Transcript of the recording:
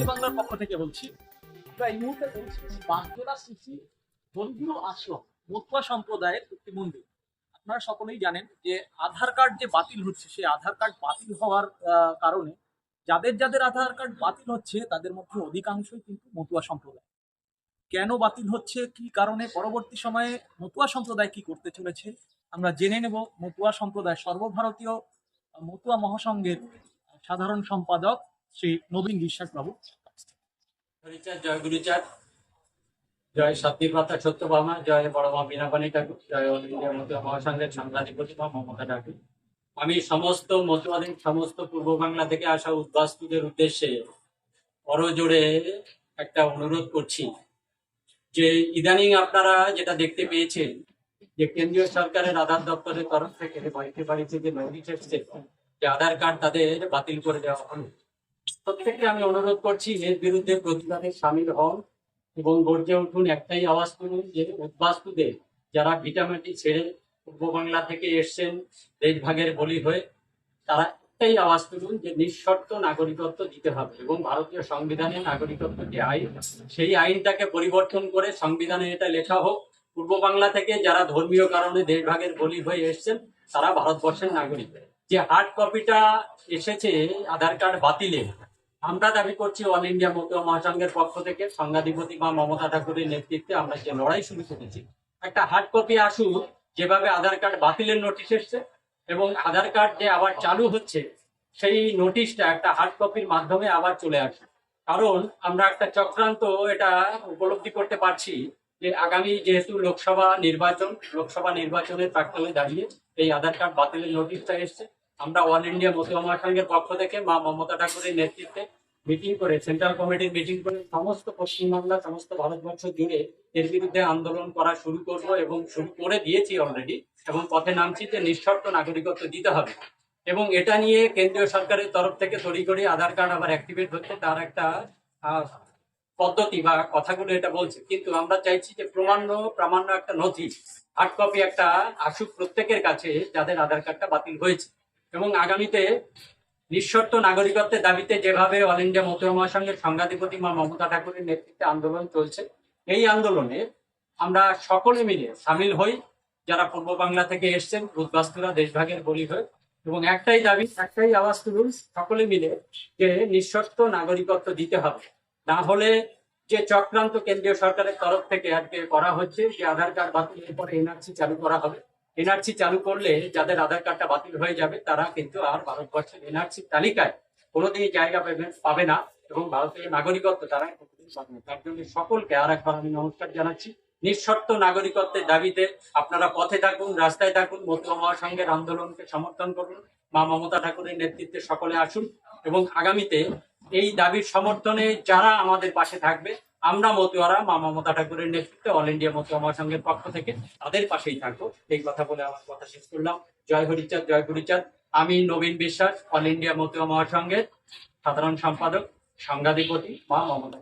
বাংলার পক্ষ থেকে বলছি, আমরা এই মুহূর্তে বলছি বাগদোলা সিসি ধর্মীয় আশ্রম মতুয়া সম্প্রদায়ের একটি মন্দির। আপনারা সকলেই জানেন যে আধার কার্ড যে বাতিল হচ্ছে, সেই আধার কার্ড বাতিল হওয়ার কারণে যাদের যাদের আধার কার্ড বাতিল হচ্ছে তাদের মধ্যে অধিকাংশই কিন্তু মতুয়া সম্প্রদায়। কেন বাতিল হচ্ছে, কি কারণে, পরবর্তী সময়ে মতুয়া সম্প্রদায় কি করতে চলেছে আমরা জেনে নেব। মতুয়া সম্প্রদায় সর্বভারতীয় মতুয়া মহাসংঘের সাধারণ সম্পাদক শ্রী নবীন বিশ্বাস বাবু। জয় গুরুচাঁদ, জয় সাত্বিকতা সত্যভামা, জয় বড় মা বীণাপাণি ঠাকুর, জয় অল ইন্ডিয়া মতুয়া মহাসংঘের সাংবাদিক প্রতিভা মমতা ঠাকুর। আমি সমস্ত মতুয়াদের, সমস্ত পূর্ব বাংলা থেকে আসা উদ্বাস্তুদের উদ্দেশ্যে করজোড়ে একটা অনুরোধ করছি যে ইদানিং আপনারা যেটা দেখতে পেয়েছেন যে কেন্দ্রীয় সরকারের আধার দপ্তরের তরফ থেকে বাড়িতে যে নোটিশ এসছে যে আধার কার্ড তাদের বাতিল করে দেওয়া হবে। প্রত্যেককে আমি অনুরোধ করছি এর বিরুদ্ধে প্রতিবাদে সামিল হন এবং গর্জে উঠুন, একটাই আওয়াজ তুলুন যে উদ্বাস্তুদের, যারা ভিটামাটি ছেড়ে পূর্ব বাংলা থেকে এসছেন দেশভাগের বলি হয়ে, তারা একটাই আওয়াজ তুলুন যে নিঃশর্ত নাগরিকত্ব দিতে হবে এবং ভারতীয় সংবিধানে নাগরিকত্ব যে আইন, সেই আইনটাকে পরিবর্তন করে সংবিধানে এটা লেখা হোক পূর্ব বাংলা থেকে যারা ধর্মীয় কারণে দেশভাগের বলি হয়ে এসছেন তারা ভারতবর্ষের নাগরিক। যে হার্ড কপিটা এসেছে আধার কার্ড বাতিলে, আমরা দাবি করছি অল ইন্ডিয়া মতুয়া মহাসংঘের পক্ষ থেকে সংঘাধিপতি মা মমতা ঠাকুরের নেতৃত্বে আমরা যে লড়াই শুরু করেছি, একটা হার্ড কপি আসুক। যেভাবে আধার কার্ড বাতিলের নোটিশ এসছে এবং আধার কার্ড যে আবার চালু হচ্ছে, সেই নোটিশটা একটা হার্ড কপির মাধ্যমে আবার চলে আসে। কারণ আমরা একটা চক্রান্ত এটা উপলব্ধি করতে পারছি যে আগামী যেহেতু লোকসভা নির্বাচনের প্রাক্কালে দাঁড়িয়ে এই আধার কার্ড বাতিলের নোটিশটা এসছে, আমরা অল ইন্ডিয়া মতুয়া মহাসংঘের পক্ষ থেকে মা মমতা ঠাকুরের নেতৃত্বে মিটিং করে, সেন্ট্রাল কমিটির মিটিং করে সমস্ত পশ্চিমবাংলা, সমস্ত ভারতবর্ষ জুড়ে এর বিরুদ্ধে আন্দোলন করা শুরু করব এবং শুরু করে দিয়েছি অলরেডি, এবং পথে নামছি যে নিঃশর্ত নাগরিকত্ব দিতে হবে। এবং এটা নিয়ে কেন্দ্রীয় সরকারের তরফ থেকে তড়িঘড়ি আধার কার্ড আবার অ্যাক্টিভেট হচ্ছে, তার একটা পদ্ধতি বা কথাগুলো এটা বলছে। কিন্তু আমরা চাইছি যে প্রামাণ্য একটা নথি, হার্ড কপি একটা আসুক প্রত্যেকের কাছে যাদের আধার কার্ডটা বাতিল হয়েছে। এবং আগামীতে নিঃশর্ত নাগরিকত্বের দাবিতে যেভাবে অল ইন্ডিয়া মতুয়া মহাসংঘের সংঘাধিপতি মা মমতা ঠাকুরের নেতৃত্বে আন্দোলন চলছে, এই আন্দোলনে আমরা সকলে মিলে সামিল হই যারা পূর্ব বাংলা থেকে এসছেন, উদ্বাস্তুরা দেশভাগের বলি হয়ে, এবং একটাই দাবি, একটাই আওয়াজ তুলুন সকলে মিলে যে নিঃশর্ত নাগরিকত্ব দিতে হবে। না হলে যে চক্রান্ত কেন্দ্রীয় সরকারের তরফ থেকে আজকে করা হচ্ছে যে আধার কার্ড বাতিলের পরে এনআরসি চালু করা হবে, এনআরসি চালু করলে যাদের আধার কার্ডটা বাতিল হয়ে যাবে তারা কিন্তু আর ভারতবর্ষের এনআরসি তালিকায় কোনোদিনই জায়গা পাবে না এবং ভারতের নাগরিকত্ব তারা কোনোদিন পাবে না। তার জন্য সকলকে আর একবার আমি নমস্কার জানাচ্ছি। নিঃশর্ত নাগরিকত্বের দাবিতে আপনারা পথে থাকুন, রাস্তায় থাকুন, মতুয়া মহাসংঘের আন্দোলনকে সমর্থন করুন, মা মমতা ঠাকুরের নেতৃত্বে সকলে আসুন এবং আগামীতে এই দাবির সমর্থনে যারা আমাদের পাশে থাকবে, আমরা মতুয়ারা মা মমতা ঠাকুরের নেতৃত্বে অল ইন্ডিয়া মতুয়া মহাসংঘের পক্ষ থেকে তাদের পাশেই থাকবো। এই কথা বলে আমার কথা শেষ করলাম। জয় হরিচাঁদ, জয় গুরুচাঁদ। আমি নবীন বিশ্বাস, অল ইন্ডিয়া মতুয়া মহাসংঘের সাধারণ সম্পাদক, সংঘাধিপতি মা মমতা।